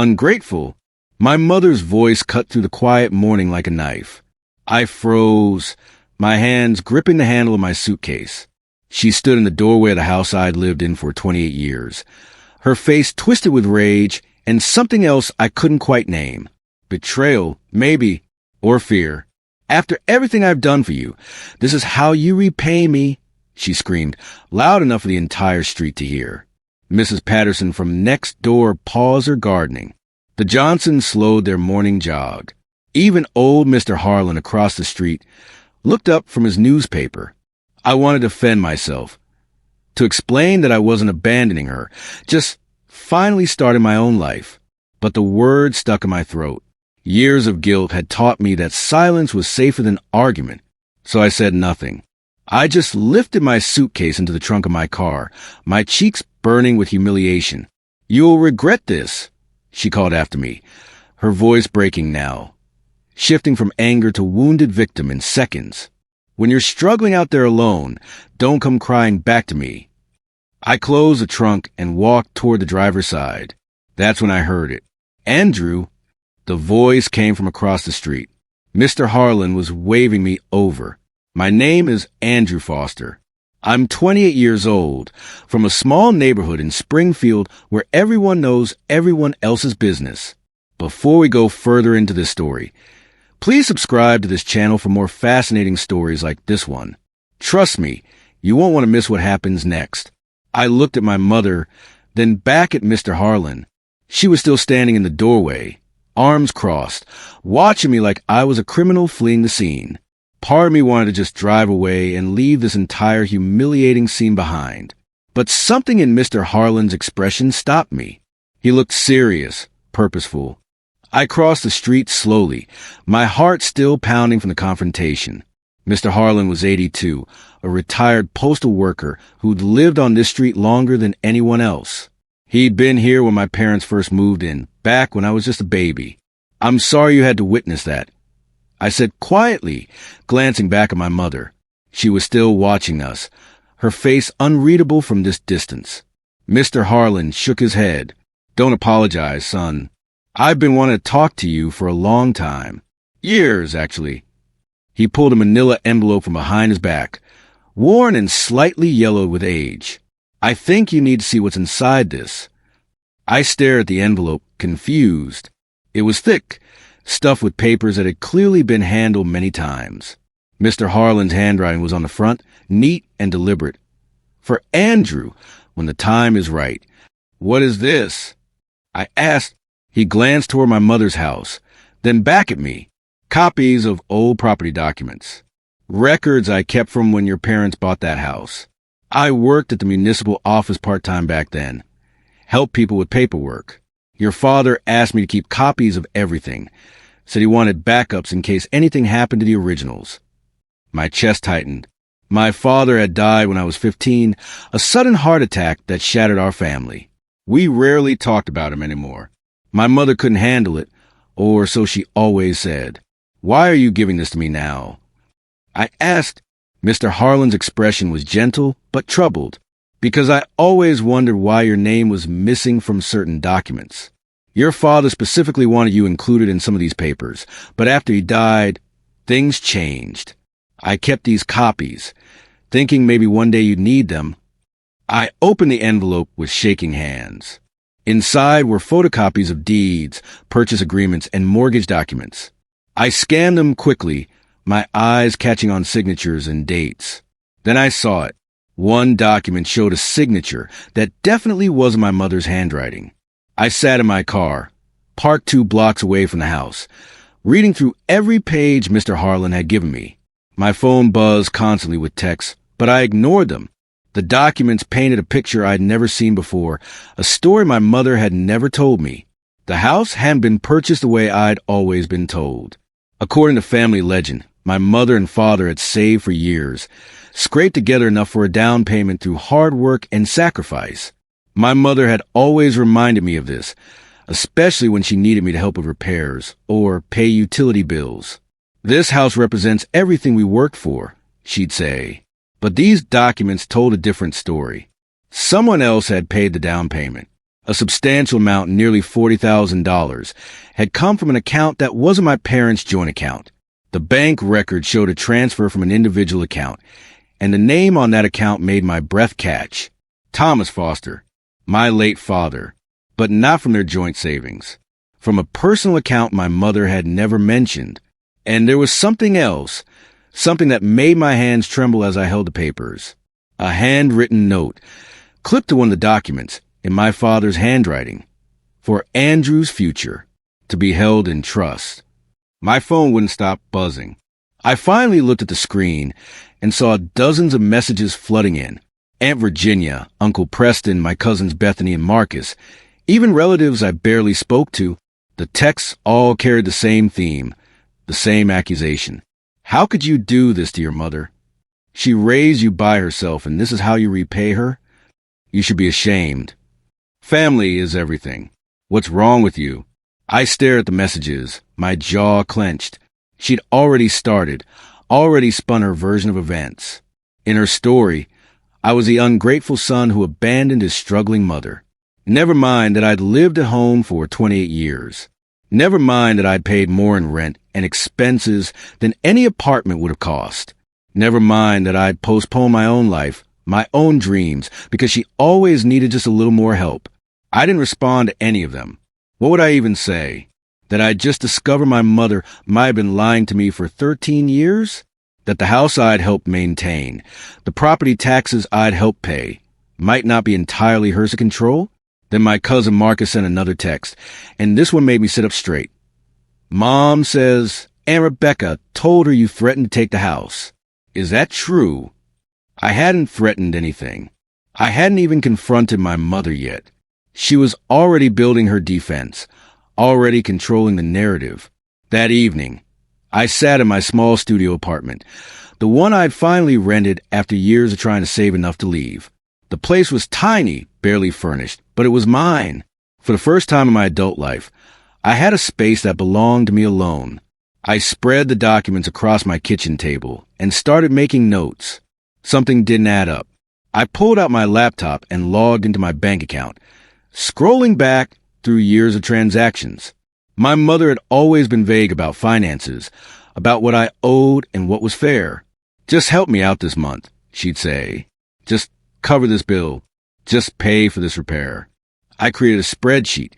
Ungrateful? My mother's voice cut through the quiet morning like a knife. I froze, my hands gripping the handle of my suitcase. She stood in the doorway of the house I'd lived in for 28 years. Her face twisted with rage and something else I couldn't quite name. Betrayal, maybe, or fear. After everything I've done for you, this is how you repay me, she screamed, loud enough for the entire street to hear. Mrs. Patterson from next door paused her gardening. The Johnsons slowed their morning jog. Even old Mr. Harlan across the street looked up from his newspaper. I wanted to defend myself, to explain that I wasn't abandoning her, just finally starting my own life. But the words stuck in my throat. Years of guilt had taught me that silence was safer than argument, so I said nothing. I just lifted my suitcase into the trunk of my car, my cheeks burning with humiliation. "You'll regret this," she called after me, her voice breaking now, shifting from anger to wounded victim in seconds. "When you're struggling out there alone, don't come crying back to me." I closed the trunk and walked toward the driver's side. That's when I heard it. "Andrew." The voice came from across the street. Mr. Harlan was waving me over. "My name is Andrew Foster. I'm 28 years old, from a small neighborhood in Springfield where everyone knows everyone else's business." Before we go further into this story, please subscribe to this channel for more fascinating stories like this one. Trust me, you won't want to miss what happens next. I looked at my mother, then back at Mr. Harlan. She was still standing in the doorway, arms crossed, watching me like I was a criminal fleeing the scene. Part of me wanted to just drive away and leave this entire humiliating scene behind. But something in Mr. Harlan's expression stopped me. He looked serious, purposeful. I crossed the street slowly, my heart still pounding from the confrontation. Mr. Harlan was 82, a retired postal worker who'd lived on this street longer than anyone else. He'd been here when my parents first moved in, back when I was just a baby. "I'm sorry you had to witness that," I said quietly, glancing back at my mother. She was still watching us, her face unreadable from this distance. Mr. Harlan shook his head. "Don't apologize, son. I've been wanting to talk to you for a long time. Years, actually." He pulled a manila envelope from behind his back, worn and slightly yellowed with age. "I think you need to see what's inside this." I stared at the envelope, confused. It was thick, stuffed with papers that had clearly been handled many times. Mr. Harlan's handwriting was on the front, neat and deliberate. "For Andrew, when the time is right." "What is this?" I asked. He glanced toward my mother's house, then back at me. "Copies of old property documents. Records I kept from when your parents bought that house. I worked at the municipal office part-time back then. Helped people with paperwork. Your father asked me to keep copies of everything. Said he wanted backups in case anything happened to the originals." My chest tightened. My father had died when I was 15, a sudden heart attack that shattered our family. We rarely talked about him anymore. My mother couldn't handle it, or so she always said. "Why are you giving this to me now?" I asked. Mr. Harlan's expression was gentle but troubled. "Because I always wondered why your name was missing from certain documents. Your father specifically wanted you included in some of these papers, but after he died, things changed. I kept these copies, thinking maybe one day you'd need them." I opened the envelope with shaking hands. Inside were photocopies of deeds, purchase agreements, and mortgage documents. I scanned them quickly, my eyes catching on signatures and dates. Then I saw it. One document showed a signature that definitely wasn't my mother's handwriting. I sat in my car, parked 2 blocks away from the house, reading through every page Mr. Harlan had given me. My phone buzzed constantly with texts, but I ignored them. The documents painted a picture I'd never seen before, a story my mother had never told me. The house hadn't been purchased the way I'd always been told. According to family legend, my mother and father had saved for years, scraped together enough for a down payment through hard work and sacrifice. My mother had always reminded me of this, especially when she needed me to help with repairs or pay utility bills. "This house represents everything we worked for," she'd say. But these documents told a different story. Someone else had paid the down payment. A substantial amount, nearly $40,000, had come from an account that wasn't my parents' joint account. The bank record showed a transfer from an individual account, and the name on that account made my breath catch. Thomas Foster, my late father, but not from their joint savings. From a personal account my mother had never mentioned. And there was something else, something that made my hands tremble as I held the papers. A handwritten note, clipped to one of the documents, in my father's handwriting, for Andrew's future, to be held in trust. My phone wouldn't stop buzzing. I finally looked at the screen and saw dozens of messages flooding in. Aunt Virginia, Uncle Preston, my cousins Bethany and Marcus, even relatives I barely spoke to. The texts all carried the same theme, the same accusation. How could you do this to your mother? She raised you by herself, and this is how you repay her? You should be ashamed. Family is everything. What's wrong with you? I stared at the messages, my jaw clenched. She'd already started, already spun her version of events. In her story, I was the ungrateful son who abandoned his struggling mother. Never mind that I'd lived at home for 28 years. Never mind that I'd paid more in rent and expenses than any apartment would have cost. Never mind that I'd postponed my own life, my own dreams, because she always needed just a little more help. I didn't respond to any of them. What would I even say? That I'd just discovered my mother might have been lying to me for 13 years? That the house I'd helped maintain, the property taxes I'd helped pay, might not be entirely hers to control? Then my cousin Marcus sent another text, and this one made me sit up straight. Mom says, Aunt Rebecca told her you threatened to take the house. Is that true? I hadn't threatened anything. I hadn't even confronted my mother yet. She was already building her defense, already controlling the narrative. That evening, I sat in my small studio apartment, the one I'd finally rented after years of trying to save enough to leave. The place was tiny, barely furnished, but it was mine. For the first time in my adult life, I had a space that belonged to me alone. I spread the documents across my kitchen table and started making notes. Something didn't add up. I pulled out my laptop and logged into my bank account, scrolling back through years of transactions. My mother had always been vague about finances, about what I owed and what was fair. Just help me out this month, she'd say. Just cover this bill. Just pay for this repair. I created a spreadsheet,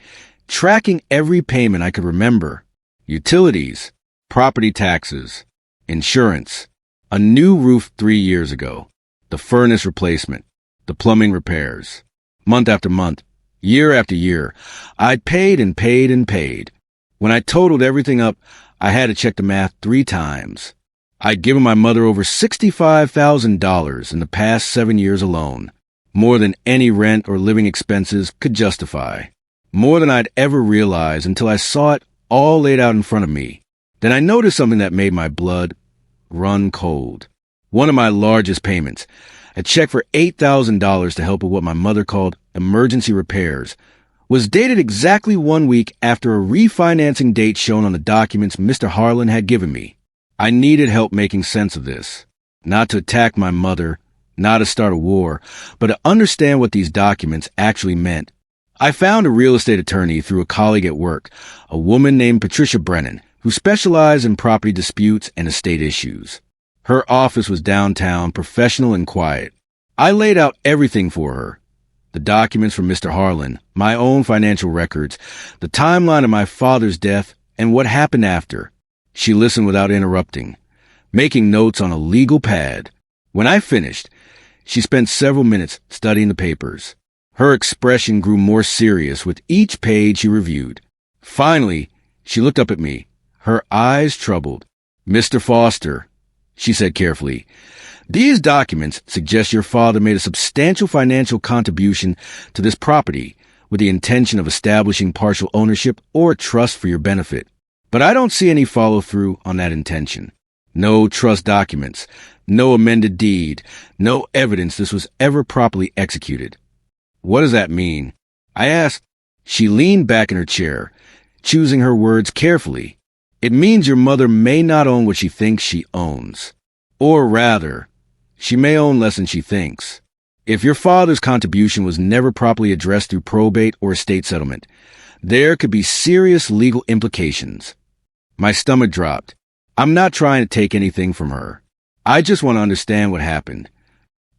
tracking every payment I could remember. Utilities, property taxes, insurance, a new roof 3 years ago, the furnace replacement, the plumbing repairs. Month after month, year after year, I'd paid and paid and paid. When I totaled everything up, I had to check the math 3 times. I'd given my mother over $65,000 in the past 7 years alone, more than any rent or living expenses could justify, more than I'd ever realize until I saw it all laid out in front of me. Then I noticed something that made my blood run cold. One of my largest payments, a check for $8,000 to help with what my mother called emergency repairs, was dated exactly 1 week after a refinancing date shown on the documents Mr. Harlan had given me. I needed help making sense of this. Not to attack my mother, not to start a war, but to understand what these documents actually meant. I found a real estate attorney through a colleague at work, a woman named Patricia Brennan, who specialized in property disputes and estate issues. Her office was downtown, professional and quiet. I laid out everything for her. The documents from Mr. Harlan, my own financial records, the timeline of my father's death, and what happened after. She listened without interrupting, making notes on a legal pad. When I finished, she spent several minutes studying the papers. Her expression grew more serious with each page she reviewed. Finally, she looked up at me, her eyes troubled. Mr. Foster, she said carefully, these documents suggest your father made a substantial financial contribution to this property with the intention of establishing partial ownership or a trust for your benefit. But I don't see any follow-through on that intention. No trust documents, no amended deed, no evidence this was ever properly executed. What does that mean? I asked. She leaned back in her chair, choosing her words carefully. It means your mother may not own what she thinks she owns. Or rather, she may own less than she thinks. If your father's contribution was never properly addressed through probate or estate settlement, there could be serious legal implications. My stomach dropped. I'm not trying to take anything from her. I just want to understand what happened.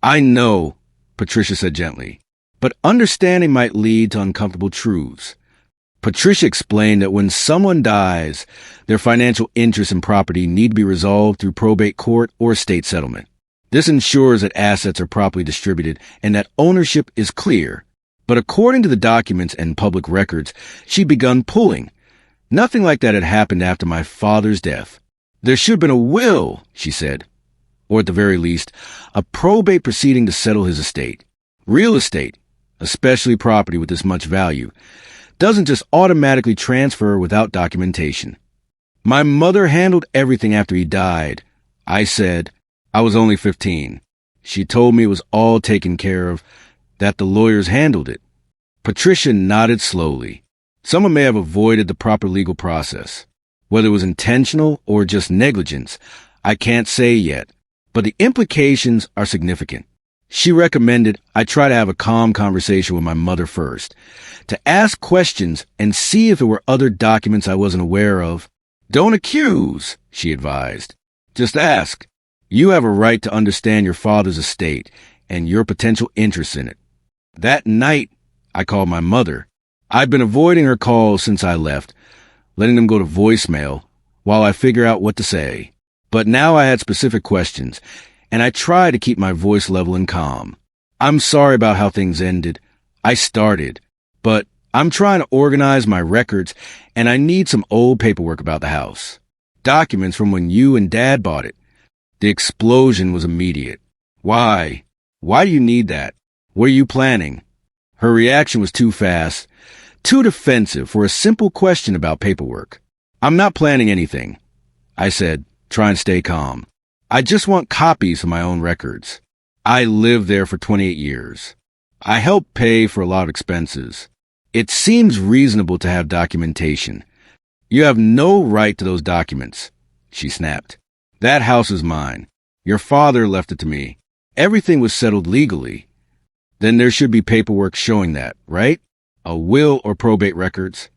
I know, Patricia said gently, but understanding might lead to uncomfortable truths. Patricia explained that when someone dies, their financial interests in property need to be resolved through probate court or estate settlement. This ensures that assets are properly distributed and that ownership is clear. But according to the documents and public records, she'd begun pulling. Nothing like that had happened after my father's death. There should have been a will, she said, or at the very least, a probate proceeding to settle his estate. Real estate, especially property with this much value, doesn't just automatically transfer without documentation. My mother handled everything after he died. I said, I was only 15. She told me it was all taken care of, that the lawyers handled it. Patricia nodded slowly. Someone may have avoided the proper legal process. Whether it was intentional or just negligence, I can't say yet, but the implications are significant. She recommended I try to have a calm conversation with my mother first, to ask questions and see if there were other documents I wasn't aware of. Don't accuse, she advised. Just ask. You have a right to understand your father's estate and your potential interest in it. That night, I called my mother. I'd been avoiding her calls since I left, letting them go to voicemail while I figure out what to say. But now I had specific questions, and I tried to keep my voice level and calm. I'm sorry about how things ended. I started, but I'm trying to organize my records, and I need some old paperwork about the house. Documents from when you and Dad bought it. The explosion was immediate. Why? Why do you need that? What are you planning? Her reaction was too fast, too defensive for a simple question about paperwork. I'm not planning anything, I said, trying to stay calm. I just want copies of my own records. I lived there for 28 years. I helped pay for a lot of expenses. It seems reasonable to have documentation. You have no right to those documents, she snapped. That house is mine. Your father left it to me. Everything was settled legally. Then there should be paperwork showing that, right? A will or probate records.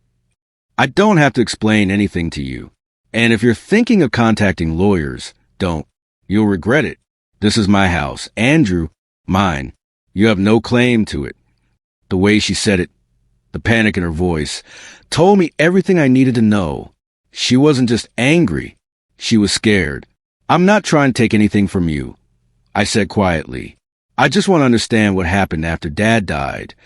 I don't have to explain anything to you. And if you're thinking of contacting lawyers, don't. You'll regret it. This is my house. Andrew, mine. You have no claim to it. The way she said it, the panic in her voice, told me everything I needed to know. She wasn't just angry. She was scared. I'm not trying to take anything from you, I said quietly. I just want to understand what happened after Dad died.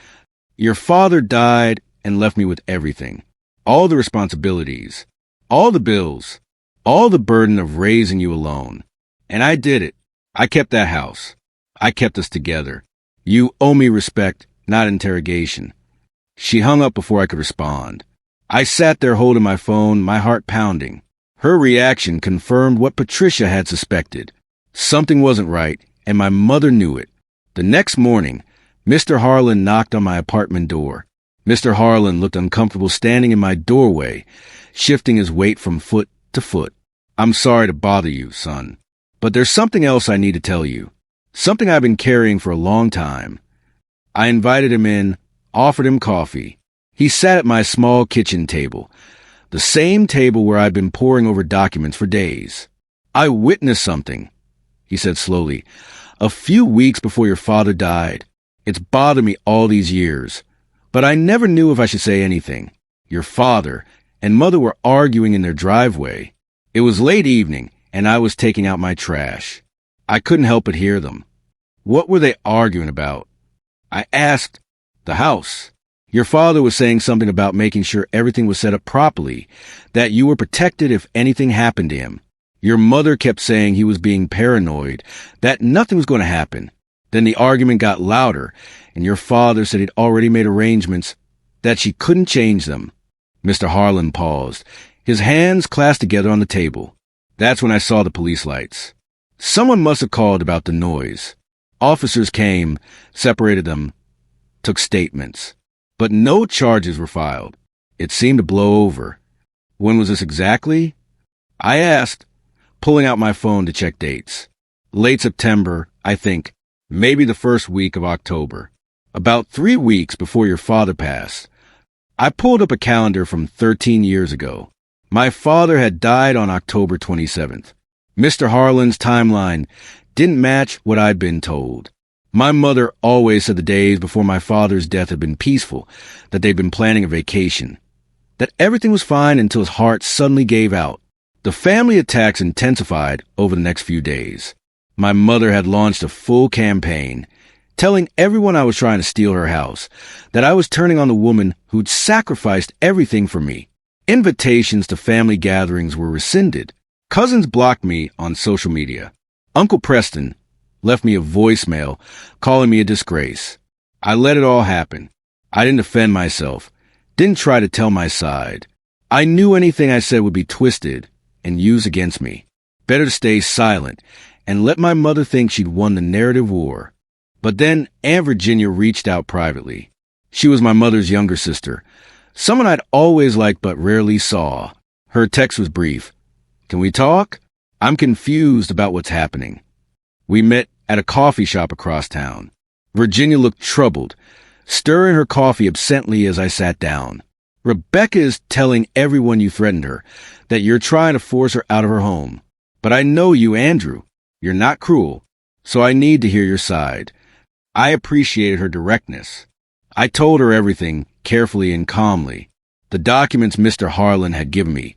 Your father died and left me with everything. All the responsibilities, all the bills, all the burden of raising you alone. And I did it. I kept that house. I kept us together. You owe me respect, not interrogation. She hung up before I could respond. I sat there holding my phone, my heart pounding. Her reaction confirmed what Patricia had suspected. Something wasn't right, and my mother knew it. The next morning, Mr. Harlan knocked on my apartment door. Mr. Harlan looked uncomfortable standing in my doorway, shifting his weight from foot to foot. I'm sorry to bother you, son, but there's something else I need to tell you. Something I've been carrying for a long time. I invited him in, offered him coffee. He sat at my small kitchen table, the same table where I'd been poring over documents for days. I witnessed something, he said slowly. A few weeks before your father died. It's bothered me all these years, but I never knew if I should say anything. Your father and mother were arguing in their driveway. It was late evening, and I was taking out my trash. I couldn't help but hear them. What were they arguing about? I asked. The house. Your father was saying something about making sure everything was set up properly, that you were protected if anything happened to him. Your mother kept saying he was being paranoid, that nothing was going to happen. Then the argument got louder, and your father said he'd already made arrangements, that she couldn't change them. Mr. Harlan paused, his hands clasped together on the table. That's when I saw the police lights. Someone must have called about the noise. Officers came, separated them, took statements. But no charges were filed. It seemed to blow over. When was this exactly? I asked, pulling out my phone to check dates. Late September, I think. maybe the first week of October. About 3 weeks before your father passed. I pulled up a calendar from 13 years ago. My father had died on October 27th. Mr. Harlan's timeline didn't match what I'd been told. My mother always said the days before my father's death had been peaceful, that they'd been planning a vacation, that everything was fine until his heart suddenly gave out. The family attacks intensified over the next few days. My mother had launched a full campaign, telling everyone I was trying to steal her house, that I was turning on the woman who'd sacrificed everything for me. Invitations to family gatherings were rescinded. Cousins blocked me on social media. Uncle Preston left me a voicemail calling me a disgrace. I let it all happen. I didn't defend myself, didn't try to tell my side. I knew anything I said would be twisted and used against me. Better to stay silent and let my mother think she'd won the narrative war. But then Aunt Virginia reached out privately. She was my mother's younger sister, someone I'd always liked but rarely saw. Her text was brief. Can we talk? I'm confused about what's happening. We met at a coffee shop across town. Virginia looked troubled, stirring her coffee absently as I sat down. Rebecca is telling everyone you threatened her, that you're trying to force her out of her home. But I know you, Andrew. You're not cruel, so I need to hear your side. I appreciated her directness. I told her everything, carefully and calmly. The documents Mr. Harlan had given me,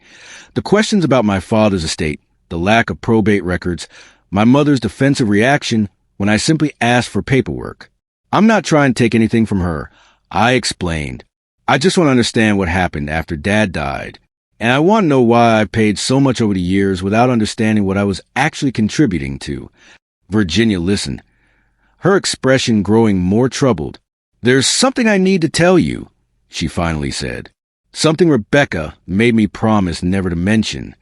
the questions about my father's estate, the lack of probate records, my mother's defensive reaction when I simply asked for paperwork. I'm not trying to take anything from her. I explained. I just want to understand what happened after Dad died, and I want to know why I paid so much over the years without understanding what I was actually contributing to. Virginia listened, her expression growing more troubled. There's something I need to tell you, she finally said. Something Rebecca made me promise never to mention.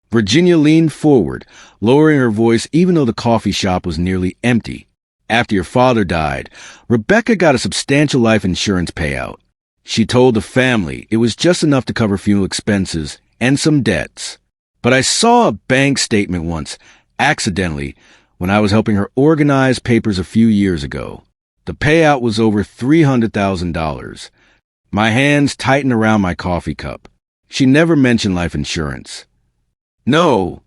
Virginia leaned forward, lowering her voice even though the coffee shop was nearly empty. After your father died, Rebecca got a substantial life insurance payout. She told the family it was just enough to cover funeral expenses and some debts. But I saw a bank statement once, accidentally, when I was helping her organize papers a few years ago. The payout was over $300,000. My hands tightened around my coffee cup. She never mentioned life insurance. No,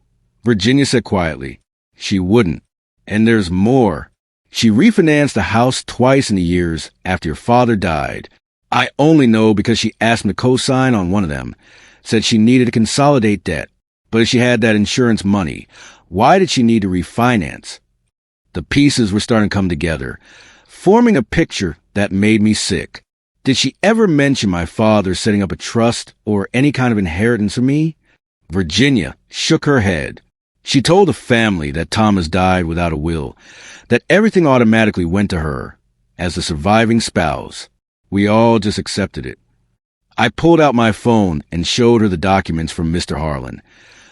Virginia said quietly. She wouldn't. And there's more. She refinanced the house twice in the years after your father died. I only know because she asked me to co-sign on one of them, said she needed to consolidate debt. But if she had that insurance money, why did she need to refinance? The pieces were starting to come together, forming a picture that made me sick. Did she ever mention my father setting up a trust or any kind of inheritance for me? Virginia shook her head. She told the family that Thomas died without a will, that everything automatically went to her as the surviving spouse. We all just accepted it. I pulled out my phone and showed her the documents from Mr. Harlan,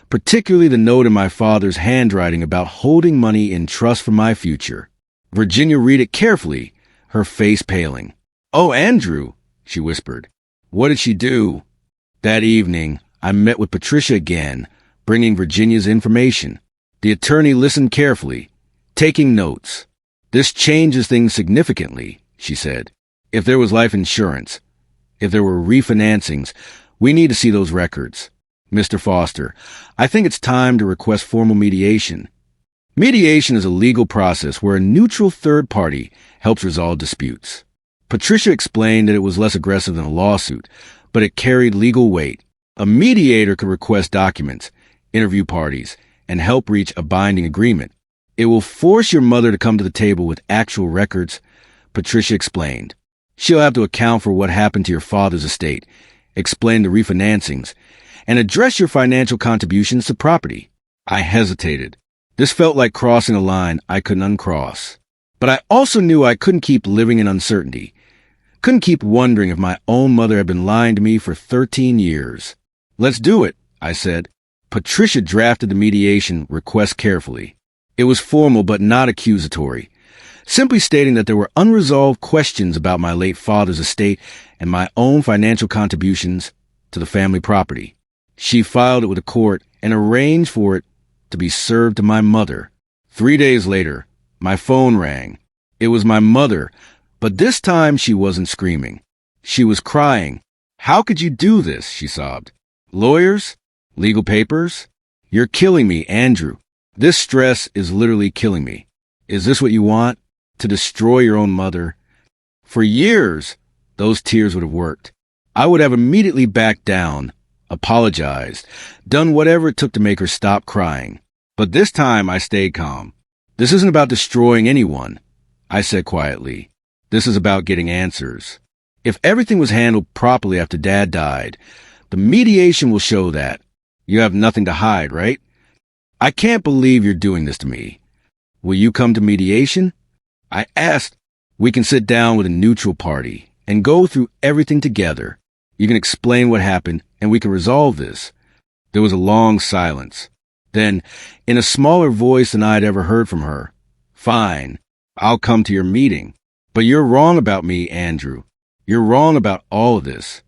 particularly the note in my father's handwriting about holding money in trust for my future. Virginia read it carefully, her face paling. Oh, Andrew, she whispered. What did she do? That evening, I met with Patricia again, bringing Virginia's information. The attorney listened carefully, taking notes. This changes things significantly, she said. If there was life insurance, if there were refinancings, we need to see those records. Mr. Foster, I think it's time to request formal mediation. Mediation is a legal process where a neutral third party helps resolve disputes. Patricia explained that it was less aggressive than a lawsuit, but it carried legal weight. A mediator could request documents, interview parties, and help reach a binding agreement. It will force your mother to come to the table with actual records, Patricia explained. She'll have to account for what happened to your father's estate, explain the refinancings, and address your financial contributions to property. I hesitated. This felt like crossing a line I couldn't uncross. But I also knew I couldn't keep living in uncertainty. Couldn't keep wondering if my own mother had been lying to me for 13 years. Let's do it, I said. Patricia drafted the mediation request carefully. It was formal but not accusatory, simply stating that there were unresolved questions about my late father's estate and my own financial contributions to the family property. She filed it with the court and arranged for it to be served to my mother. 3 days later, my phone rang. It was my mother, but this time she wasn't screaming. She was crying. "How could you do this?" she sobbed. "Lawyers? Legal papers? You're killing me, Andrew. This stress is literally killing me. Is this what you want? To destroy your own mother?" For years, those tears would have worked. I would have immediately backed down, apologized, done whatever it took to make her stop crying. But this time I stayed calm. "This isn't about destroying anyone," I said quietly. "This is about getting answers. If everything was handled properly after Dad died, the mediation will show that. You have nothing to hide, right? I can't believe you're doing this to me. Will you come to mediation?" I asked. "We can sit down with a neutral party and go through everything together. You can explain what happened and we can resolve this." There was a long silence. Then, in a smaller voice than I had ever heard from her, "Fine, I'll come to your meeting. But you're wrong about me, Andrew. You're wrong about all of this."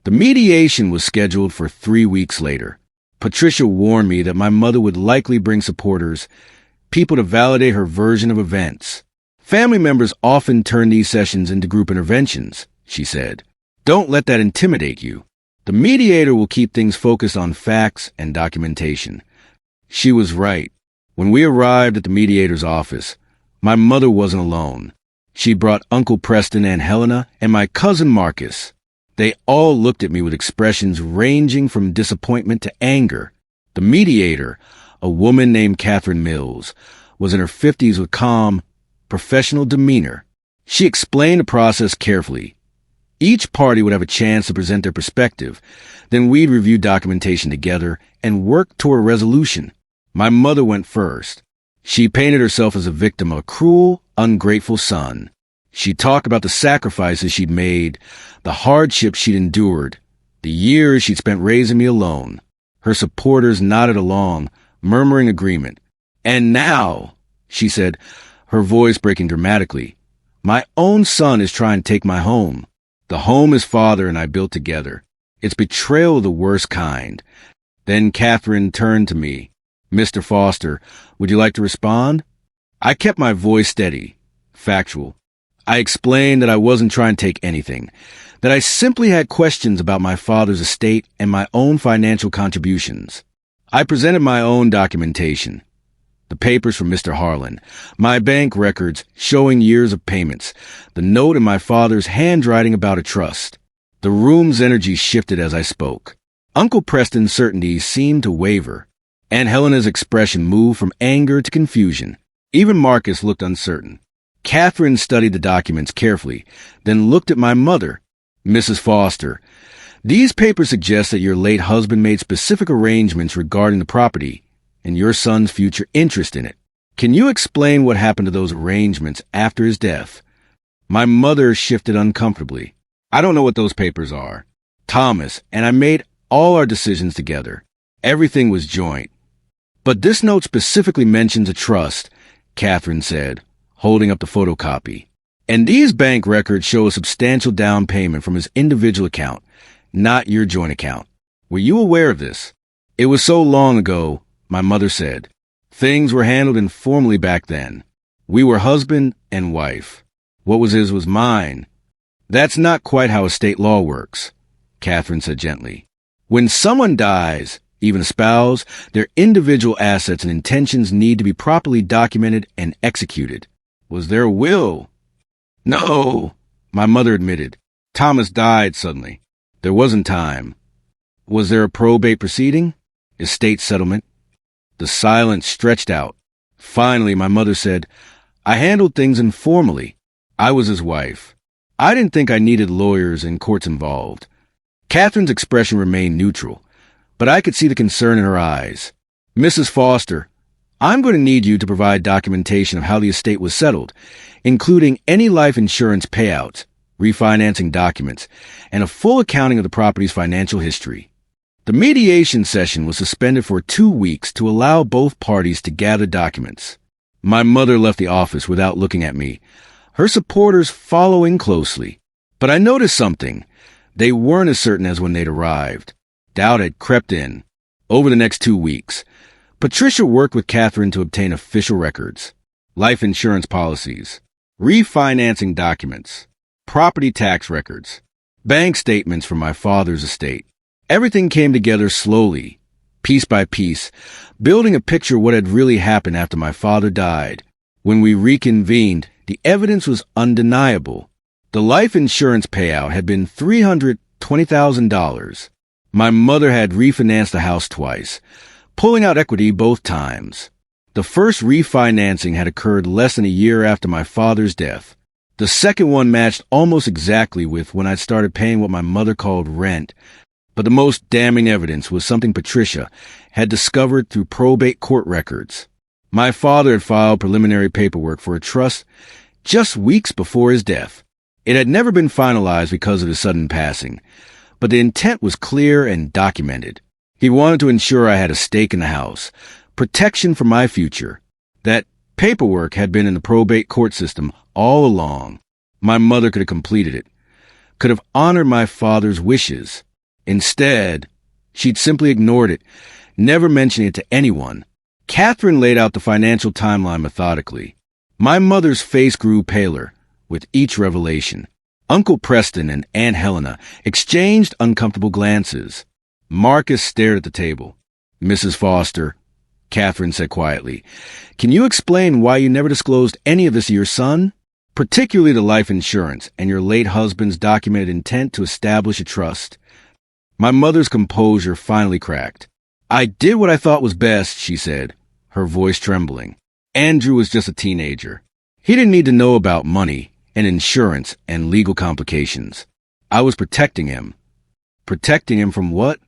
The mediation was scheduled for 3 weeks later. Patricia warned me that my mother would likely bring supporters, people to validate her version of events. "Family members often turn these sessions into group interventions," she said. "Don't let that intimidate you. The mediator will keep things focused on facts and documentation." She was right. When we arrived at the mediator's office, my mother wasn't alone. She brought Uncle Preston, Aunt Helena, and my cousin Marcus. They all looked at me with expressions ranging from disappointment to anger. The mediator, a woman named Catherine Mills, was in her 50s with calm, professional demeanor. She explained the process carefully. Each party would have a chance to present their perspective. Then we'd review documentation together and work toward a resolution. My mother went first. She painted herself as a victim of a cruel, ungrateful son. She talked about the sacrifices she'd made, the hardship she'd endured, the years she'd spent raising me alone. Her supporters nodded along, murmuring agreement. "And now," she said, her voice breaking dramatically, "my own son is trying to take my home. The home his father and I built together. It's betrayal of the worst kind." Then Catherine turned to me. "Mr. Foster, would you like to respond?" I kept my voice steady, factual. I explained that I wasn't trying to take anything, that I simply had questions about my father's estate and my own financial contributions. I presented my own documentation. The papers from Mr. Harlan, my bank records showing years of payments, the note in my father's handwriting about a trust. The room's energy shifted as I spoke. Uncle Preston's certainty seemed to waver. Aunt Helena's expression moved from anger to confusion. Even Marcus looked uncertain. Catherine studied the documents carefully, then looked at my mother. "Mrs. Foster, these papers suggest that your late husband made specific arrangements regarding the property and your son's future interest in it. Can you explain what happened to those arrangements after his death?" My mother shifted uncomfortably. "I don't know what those papers are. Thomas and I made all our decisions together. Everything was joint. But this note specifically mentions a trust," Catherine said, holding up the photocopy. "And these bank records show a substantial down payment from his individual account, not your joint account. Were you aware of this?" "It was so long ago," my mother said. "Things were handled informally back then. We were husband and wife. What was his was mine." "That's not quite how estate law works," Catherine said gently. "When someone dies, even a spouse, their individual assets and intentions need to be properly documented and executed." "Was there a will?" "No," my mother admitted. "Thomas died suddenly. There wasn't time." "Was there a probate proceeding? Estate settlement?" The silence stretched out. Finally, my mother said, "I handled things informally. I was his wife. I didn't think I needed lawyers and courts involved." Catherine's expression remained neutral, but I could see the concern in her eyes. "Mrs. Foster, I'm going to need you to provide documentation of how the estate was settled, including any life insurance payouts, refinancing documents, and a full accounting of the property's financial history." The mediation session was suspended for 2 weeks to allow both parties to gather documents. My mother left the office without looking at me, her supporters following closely. But I noticed something. They weren't as certain as when they'd arrived. Doubt had crept in. Over the next 2 weeks, Patricia worked with Catherine to obtain official records, life insurance policies, refinancing documents, property tax records, bank statements from my father's estate. Everything came together slowly, piece by piece, building a picture of what had really happened after my father died. When we reconvened, the evidence was undeniable. The life insurance payout had been $320,000. My mother had refinanced the house twice, pulling out equity both times. The first refinancing had occurred less than a year after my father's death. The second one matched almost exactly with when I started paying what my mother called rent. But the most damning evidence was something Patricia had discovered through probate court records. My father had filed preliminary paperwork for a trust just weeks before his death. It had never been finalized because of his sudden passing, but the intent was clear and documented. He wanted to ensure I had a stake in the house, protection for my future. That paperwork had been in the probate court system all along. My mother could have completed it, could have honored my father's wishes. Instead, she'd simply ignored it, never mentioning it to anyone. Catherine laid out the financial timeline methodically. My mother's face grew paler with each revelation. Uncle Preston and Aunt Helena exchanged uncomfortable glances. Marcus stared at the table. "Mrs. Foster," Catherine said quietly, "can you explain why you never disclosed any of this to your son? Particularly the life insurance and your late husband's documented intent to establish a trust?" My mother's composure finally cracked. "I did what I thought was best," she said, her voice trembling. "Andrew was just a teenager. He didn't need to know about money and insurance and legal complications. I was protecting him." "Protecting him from what?"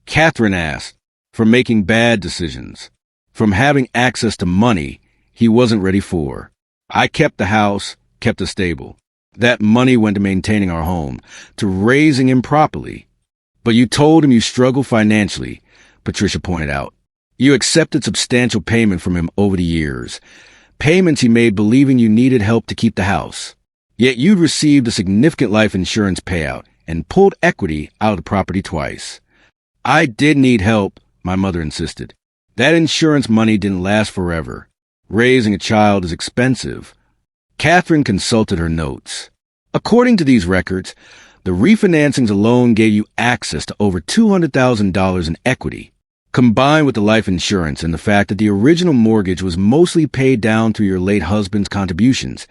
Catherine asked. "From making bad decisions. From having access to money he wasn't ready for. I kept the house, kept it stable. That money went to maintaining our home, to raising him properly." "But you told him you struggled financially," Patricia pointed out. "You accepted substantial payment from him over the years, payments he made believing you needed help to keep the house. Yet you'd received a significant life insurance payout and pulled equity out of the property twice." "I did need help," my mother insisted. "That insurance money didn't last forever. Raising a child is expensive." Catherine consulted her notes. "According to these records, the refinancings alone gave you access to over $200,000 in equity. Combined with the life insurance and the fact that the original mortgage was mostly paid down through your late husband's contributions,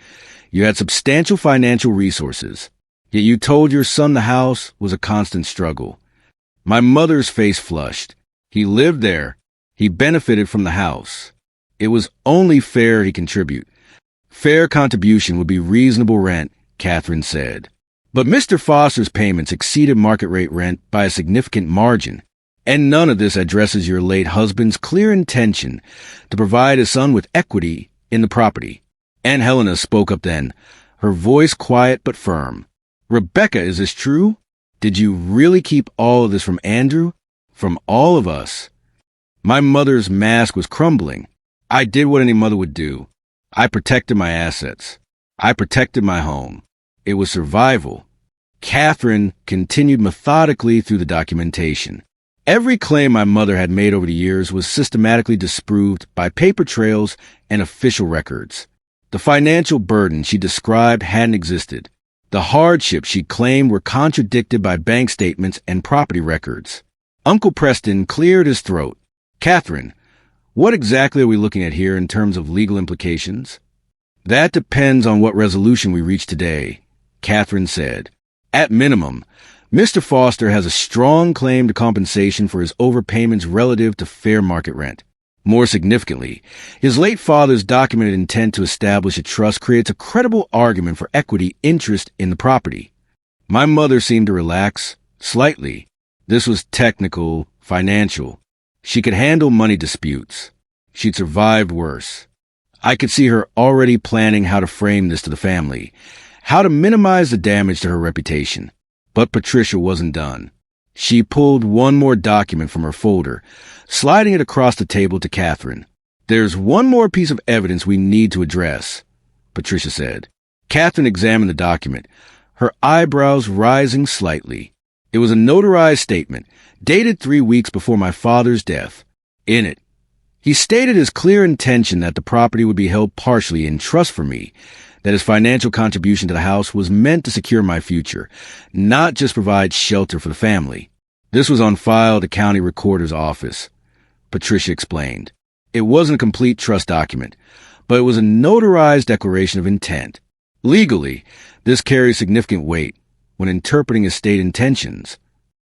you had substantial financial resources. Yet you told your son the house was a constant struggle." My mother's face flushed. "He lived there. He benefited from the house. It was only fair he contribute. Fair contribution would be reasonable rent," Catherine said. "But Mr. Foster's payments exceeded market rate rent by a significant margin. And none of this addresses your late husband's clear intention to provide his son with equity in the property." Aunt Helena spoke up then, her voice quiet but firm. "Rebecca, is this true? Did you really keep all of this from Andrew? From all of us?" My mother's mask was crumbling. "I did what any mother would do. I protected my assets. I protected my home. It was survival." Catherine continued methodically through the documentation. Every claim my mother had made over the years was systematically disproved by paper trails and official records. The financial burden she described hadn't existed. The hardships she claimed were contradicted by bank statements and property records. Uncle Preston cleared his throat. "Catherine, what exactly are we looking at here in terms of legal implications?" "That depends on what resolution we reach today," Catherine said. "At minimum, Mr. Foster has a strong claim to compensation for his overpayments relative to fair market rent. More significantly, his late father's documented intent to establish a trust creates a credible argument for equity interest in the property." My mother seemed to relax slightly. This was technical, financial. She could handle money disputes. She'd survived worse. I could see her already planning how to frame this to the family, how to minimize the damage to her reputation. But Patricia wasn't done. She pulled one more document from her folder, sliding it across the table to Catherine. "There's one more piece of evidence we need to address," Patricia said. Catherine examined the document, her eyebrows rising slightly. It was a notarized statement, dated 3 weeks before my father's death. In it, he stated his clear intention that the property would be held partially in trust for me, that his financial contribution to the house was meant to secure my future, not just provide shelter for the family. This was on file at the county recorder's office, Patricia explained. It wasn't a complete trust document, but it was a notarized declaration of intent. Legally, this carries significant weight when interpreting estate intentions.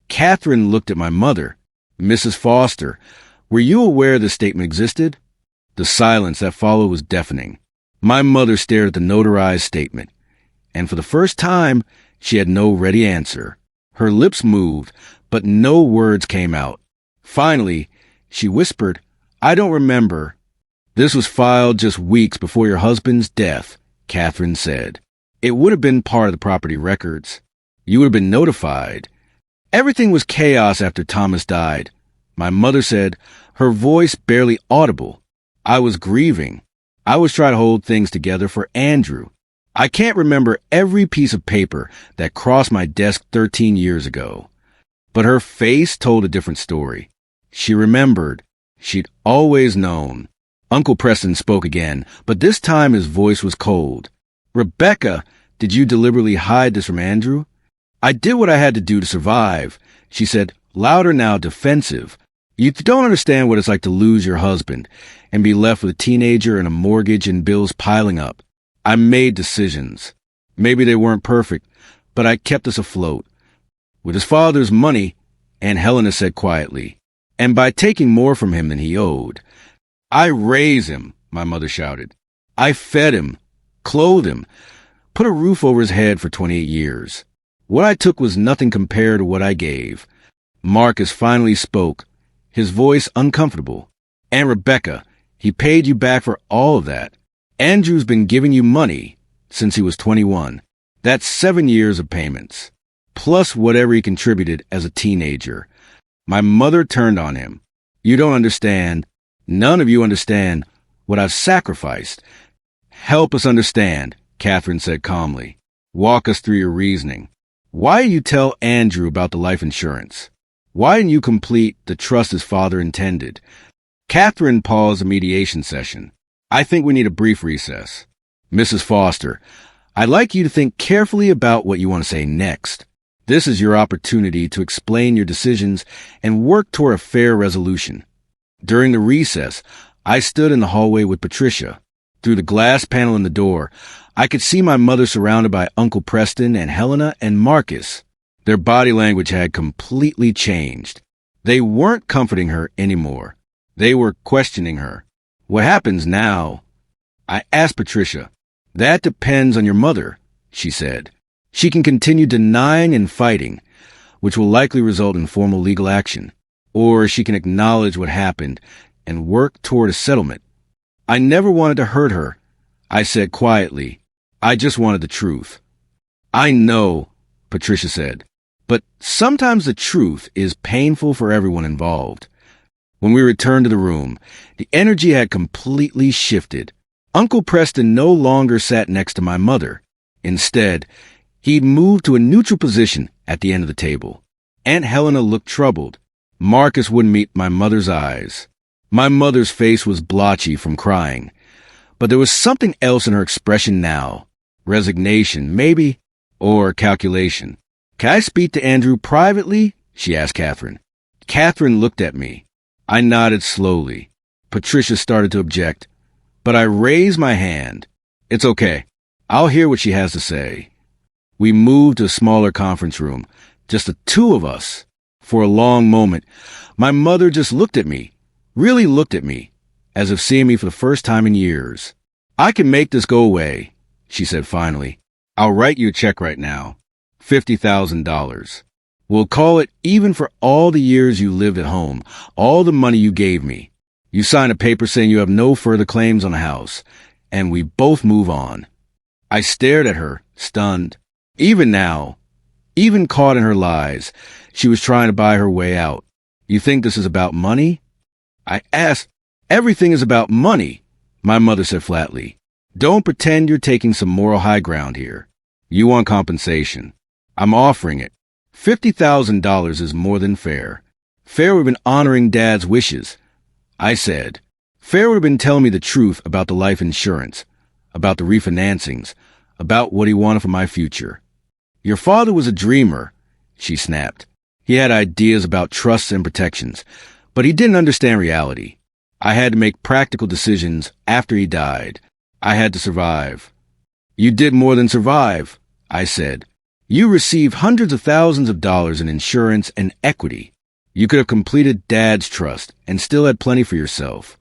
Catherine looked at my mother. Mrs. Foster, were you aware this statement existed? The silence that followed was deafening. My mother stared at the notarized statement, and for the first time, she had no ready answer. Her lips moved, but no words came out. Finally, she whispered, "I don't remember." "This was filed just weeks before your husband's death," Catherine said. "It would have been part of the property records. You would have been notified." "Everything was chaos after Thomas died," my mother said, her voice barely audible. "I was grieving. I was trying to hold things together for Andrew. I can't remember every piece of paper that crossed my desk 13 years ago." But her face told a different story. She remembered. She'd always known. Uncle Preston spoke again, but this time his voice was cold. "Rebecca, did you deliberately hide this from Andrew?" "I did what I had to do to survive," she said, louder now, defensive. "You don't understand what it's like to lose your husband and be left with a teenager and a mortgage and bills piling up. I made decisions. Maybe they weren't perfect, but I kept us afloat. With his father's money," Aunt Helena said quietly, "and by taking more from him than he owed." "I raised him," my mother shouted. "I fed him, clothed him, put a roof over his head for 28 years. What I took was nothing compared to what I gave." Marcus finally spoke, his voice uncomfortable. "And Rebecca, he paid you back for all of that. Andrew's been giving you money since he was 21. That's 7 years of payments, plus whatever he contributed as a teenager." My mother turned on him. "You don't understand. None of you understand what I've sacrificed." "Help us understand," Catherine said calmly. "Walk us through your reasoning. Why did you tell Andrew about the life insurance? Why didn't you complete the trust his father intended?" Catherine paused the mediation session. "I think we need a brief recess. Mrs. Foster, I'd like you to think carefully about what you want to say next. This is your opportunity to explain your decisions and work toward a fair resolution." During the recess, I stood in the hallway with Patricia. Through the glass panel in the door, I could see my mother surrounded by Uncle Preston and Helena and Marcus. Their body language had completely changed. They weren't comforting her anymore. They were questioning her. "What happens now?" I asked Patricia. "That depends on your mother," she said. "She can continue denying and fighting, which will likely result in formal legal action. Or she can acknowledge what happened and work toward a settlement." "I never wanted to hurt her," I said quietly. "I just wanted the truth." "I know," Patricia said, "but sometimes the truth is painful for everyone involved." When we returned to the room, the energy had completely shifted. Uncle Preston no longer sat next to my mother. Instead, he'd moved to a neutral position at the end of the table. Aunt Helena looked troubled. Marcus wouldn't meet my mother's eyes. My mother's face was blotchy from crying, but there was something else in her expression now. Resignation, maybe, or calculation. "Can I speak to Andrew privately?" she asked Catherine. Catherine looked at me. I nodded slowly. Patricia started to object, but I raised my hand. "It's okay. I'll hear what she has to say." We moved to a smaller conference room, just the two of us. For a long moment, my mother just looked at me, really looked at me, as if seeing me for the first time in years. "I can make this go away," she said finally. "I'll write you a check right now. $50,000. We'll call it even for all the years you lived at home, all the money you gave me. You sign a paper saying you have no further claims on the house, and we both move on." I stared at her, stunned. Even now, even caught in her lies, she was trying to buy her way out. "You think this is about money?" I asked. "Everything is about money," my mother said flatly. "Don't pretend you're taking some moral high ground here. You want compensation. I'm offering it. $50,000 is more than fair. Fair would have been honoring Dad's wishes." I said. "Fair would have been telling me the truth about the life insurance, about the refinancings, about what he wanted for my future. Your father was a dreamer, she snapped. He had ideas about trusts and protections, but he didn't understand reality. I had to make practical decisions after he died. I had to survive. You did more than survive, I said. You received hundreds of thousands of dollars in insurance and equity. You could have completed Dad's trust and still had plenty for yourself.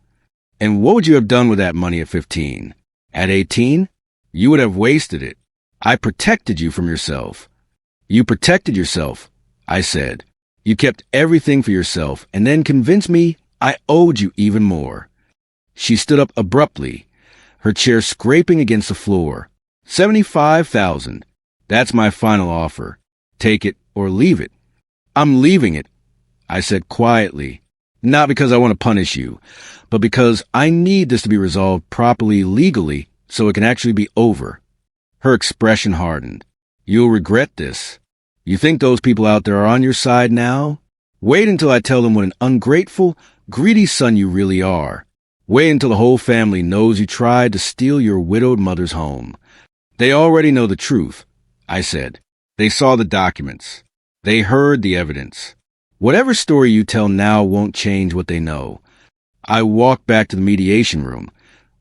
And what would you have done with that money at 15? At 18? You would have wasted it. I protected you from yourself. You protected yourself, I said. You kept everything for yourself and then convinced me I owed you even more. She stood up abruptly, her chair scraping against the floor. $75,000. That's my final offer. Take it or leave it. I'm leaving it, I said quietly. Not because I want to punish you, but because I need this to be resolved properly legally so it can actually be over. Her expression hardened. You'll regret this. You think those people out there are on your side now? Wait until I tell them what an ungrateful, greedy son you really are. Wait until the whole family knows you tried to steal your widowed mother's home. They already know the truth, I said. They saw the documents. They heard the evidence. Whatever story you tell now won't change what they know. I walked back to the mediation room,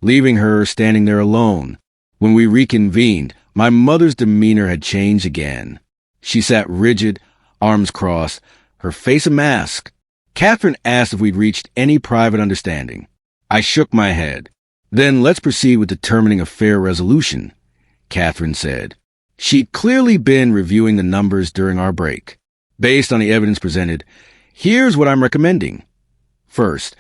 leaving her standing there alone. When we reconvened, my mother's demeanor had changed again. She sat rigid, arms crossed, her face a mask. Catherine asked if we'd reached any private understanding. I shook my head. Then let's proceed with determining a fair resolution, Catherine said. She'd clearly been reviewing the numbers during our break. Based on the evidence presented, here's what I'm recommending. First,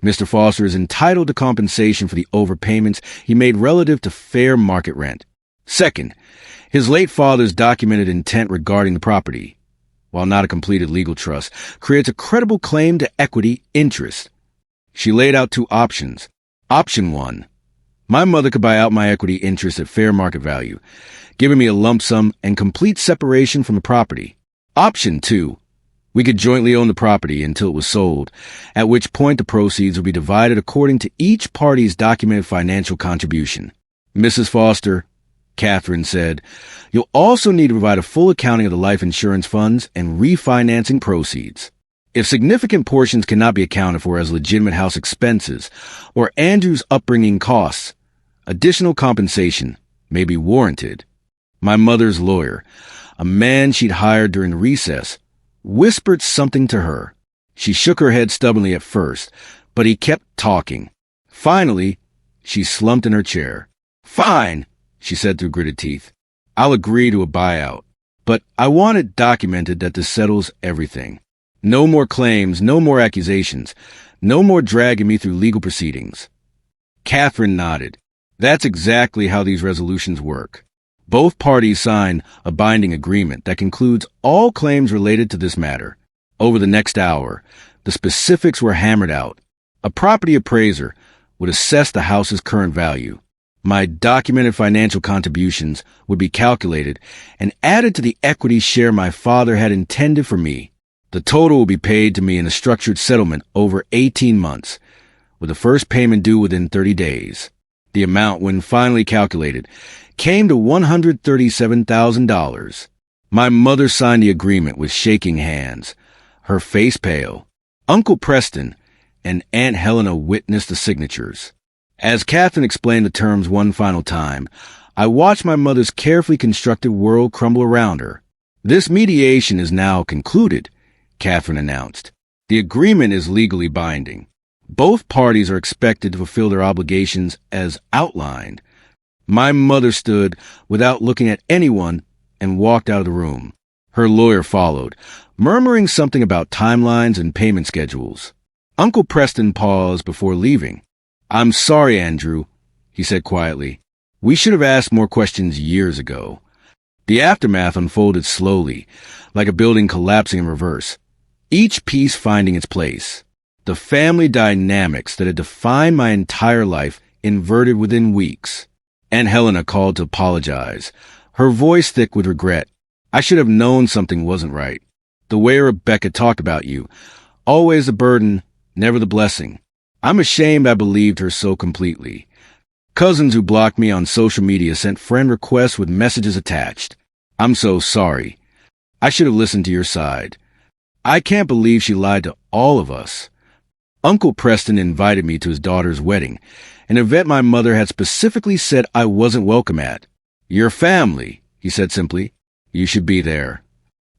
Mr. Foster is entitled to compensation for the overpayments he made relative to fair market rent. Second, his late father's documented intent regarding the property, while not a completed legal trust, creates a credible claim to equity interest. She laid out two options. Option 1. My mother could buy out my equity interest at fair market value, giving me a lump sum and complete separation from the property. Option 2. We could jointly own the property until it was sold, at which point the proceeds would be divided according to each party's documented financial contribution. Mrs. Foster, Catherine said, you'll also need to provide a full accounting of the life insurance funds and refinancing proceeds. If significant portions cannot be accounted for as legitimate house expenses or Andrew's upbringing costs, additional compensation may be warranted. My mother's lawyer, a man she'd hired during the recess, whispered something to her. She shook her head stubbornly at first, but he kept talking. Finally, she slumped in her chair. Fine, she said through gritted teeth. I'll agree to a buyout. But I want it documented that this settles everything. No more claims, no more accusations, no more dragging me through legal proceedings. Catherine nodded. That's exactly how these resolutions work. Both parties sign a binding agreement that concludes all claims related to this matter. Over the next hour, the specifics were hammered out. A property appraiser would assess the house's current value. My documented financial contributions would be calculated and added to the equity share my father had intended for me. The total will be paid to me in a structured settlement over 18 months, with the first payment due within 30 days. The amount, when finally calculated, came to $137,000. My mother signed the agreement with shaking hands, her face pale. Uncle Preston and Aunt Helena witnessed the signatures. As Catherine explained the terms one final time, I watched my mother's carefully constructed world crumble around her. This mediation is now concluded, Catherine announced. The agreement is legally binding. Both parties are expected to fulfill their obligations as outlined. My mother stood without looking at anyone and walked out of the room. Her lawyer followed, murmuring something about timelines and payment schedules. Uncle Preston paused before leaving. I'm sorry, Andrew, he said quietly. We should have asked more questions years ago. The aftermath unfolded slowly, like a building collapsing in reverse, each piece finding its place. The family dynamics that had defined my entire life inverted within weeks. Aunt Helena called to apologize, her voice thick with regret. I should have known something wasn't right. The way Rebecca talked about you, always the burden, never the blessing. I'm ashamed I believed her so completely. Cousins who blocked me on social media sent friend requests with messages attached. I'm so sorry. I should have listened to your side. I can't believe she lied to all of us. Uncle Preston invited me to his daughter's wedding, an event my mother had specifically said I wasn't welcome at. Your family, he said simply. You should be there.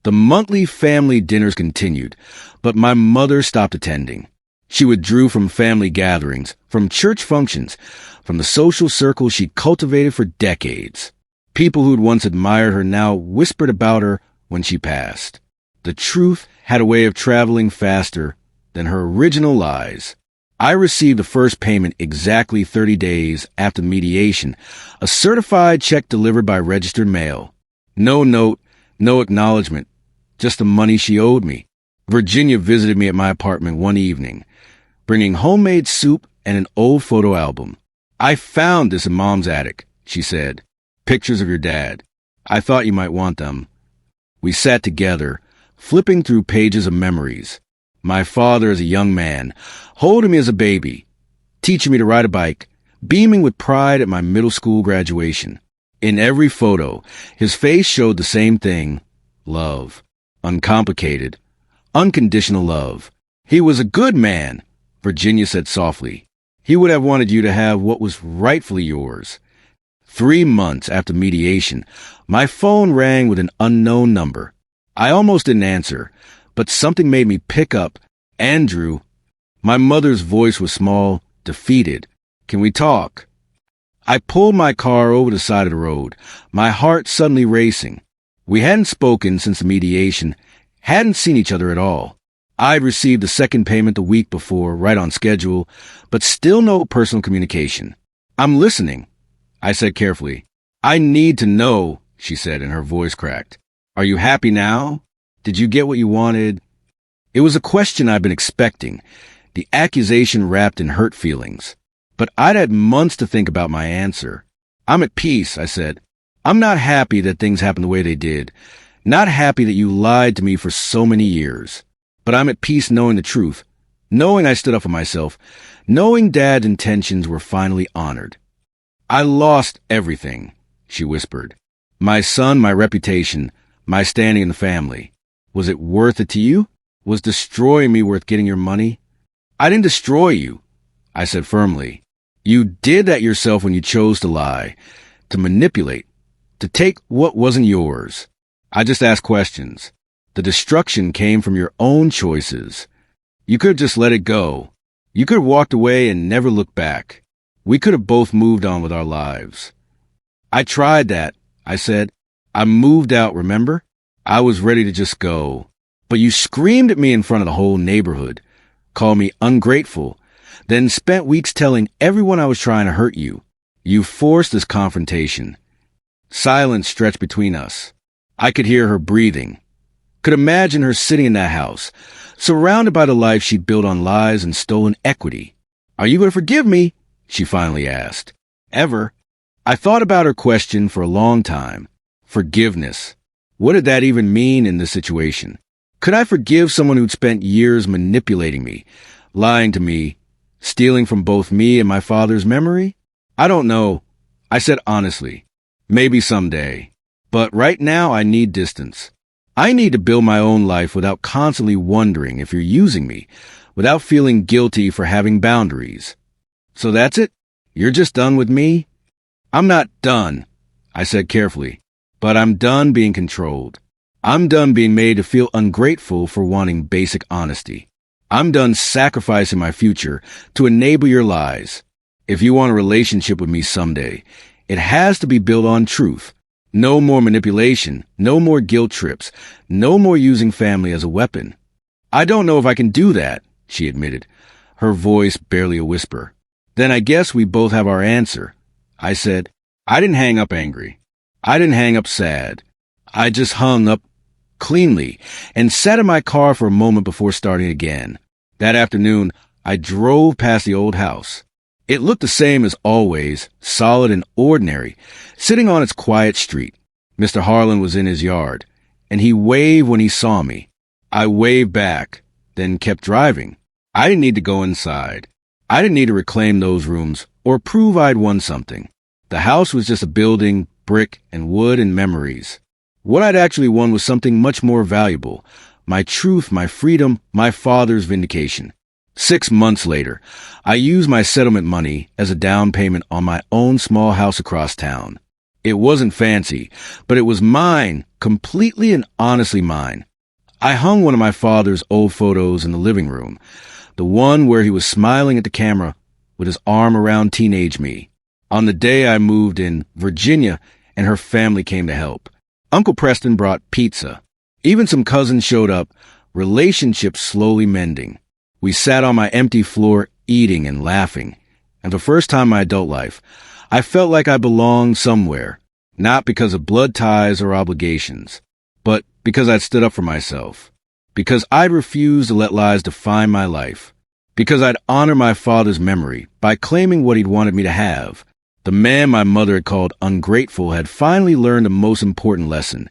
The monthly family dinners continued, but my mother stopped attending. She withdrew from family gatherings, from church functions, from the social circles she'd cultivated for decades. People who'd once admired her now whispered about her when she passed. The truth had a way of traveling faster than her original lies. I received the first payment exactly 30 days after mediation, a certified check delivered by registered mail. No note, no acknowledgement, just the money she owed me. Virginia visited me at my apartment one evening, bringing homemade soup and an old photo album. I found this in Mom's attic, she said. Pictures of your dad. I thought you might want them. We sat together, flipping through pages of memories. My father as a young man, holding me as a baby, teaching me to ride a bike, beaming with pride at my middle school graduation. In every photo, his face showed the same thing: love. Uncomplicated, unconditional love. He was a good man, Virginia said softly. He would have wanted you to have what was rightfully yours. 3 months after mediation, my phone rang with an unknown number. I almost didn't answer, but something made me pick up. Andrew. My mother's voice was small, defeated. Can we talk? I pulled my car over the side of the road, my heart suddenly racing. We hadn't spoken since the mediation, hadn't seen each other at all. I'd received the second payment the week before, right on schedule, but still no personal communication. I'm listening, I said carefully. I need to know, she said, and her voice cracked. Are you happy now? Did you get what you wanted? It was a question I'd been expecting, the accusation wrapped in hurt feelings. But I'd had months to think about my answer. I'm at peace, I said. I'm not happy that things happened the way they did. Not happy that you lied to me for so many years. But I'm at peace knowing the truth, knowing I stood up for myself, knowing Dad's intentions were finally honored. I lost everything, she whispered. My son, my reputation, my standing in the family. Was it worth it to you? Was destroying me worth getting your money? I didn't destroy you, I said firmly. You did that yourself when you chose to lie, to manipulate, to take what wasn't yours. I just asked questions. The destruction came from your own choices. You could have just let it go. You could have walked away and never looked back. We could have both moved on with our lives. I tried that, I said. I moved out, remember? I was ready to just go. But you screamed at me in front of the whole neighborhood, called me ungrateful, then spent weeks telling everyone I was trying to hurt you. You forced this confrontation. Silence stretched between us. I could hear her breathing. Could imagine her sitting in that house, surrounded by the life she'd built on lies and stolen equity. Are you going to forgive me? She finally asked. Ever? I thought about her question for a long time. Forgiveness. What did that even mean in this situation? Could I forgive someone who'd spent years manipulating me, lying to me, stealing from both me and my father's memory? I don't know. I said honestly. Maybe someday. But right now I need distance. I need to build my own life without constantly wondering if you're using me, without feeling guilty for having boundaries. So that's it? You're just done with me? I'm not done, I said carefully, but I'm done being controlled. I'm done being made to feel ungrateful for wanting basic honesty. I'm done sacrificing my future to enable your lies. If you want a relationship with me someday, it has to be built on truth. No more manipulation, no more guilt trips, no more using family as a weapon. I don't know if I can do that, she admitted, her voice barely a whisper. Then I guess we both have our answer, I said. I didn't hang up angry. I didn't hang up sad. I just hung up cleanly and sat in my car for a moment before starting again. That afternoon, I drove past the old house. It looked the same as always, solid and ordinary, sitting on its quiet street. Mr. Harlan was in his yard, and he waved when he saw me. I waved back, then kept driving. I didn't need to go inside. I didn't need to reclaim those rooms or prove I'd won something. The house was just a building, brick and wood and memories. What I'd actually won was something much more valuable. My truth, my freedom, my father's vindication. 6 months later, I used my settlement money as a down payment on my own small house across town. It wasn't fancy, but it was mine, completely and honestly mine. I hung one of my father's old photos in the living room, the one where he was smiling at the camera with his arm around teenage me. On the day I moved in Virginia and her family came to help. Uncle Preston brought pizza. Even some cousins showed up, relationships slowly mending. We sat on my empty floor eating and laughing, and for the first time in my adult life, I felt like I belonged somewhere, not because of blood ties or obligations, but because I'd stood up for myself, because I'd refused to let lies define my life, because I'd honor my father's memory by claiming what he'd wanted me to have. The man my mother had called ungrateful had finally learned the most important lesson.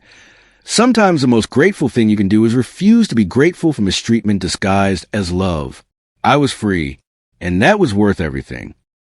Sometimes the most grateful thing you can do is refuse to be grateful for mistreatment disguised as love. I was free, and that was worth everything.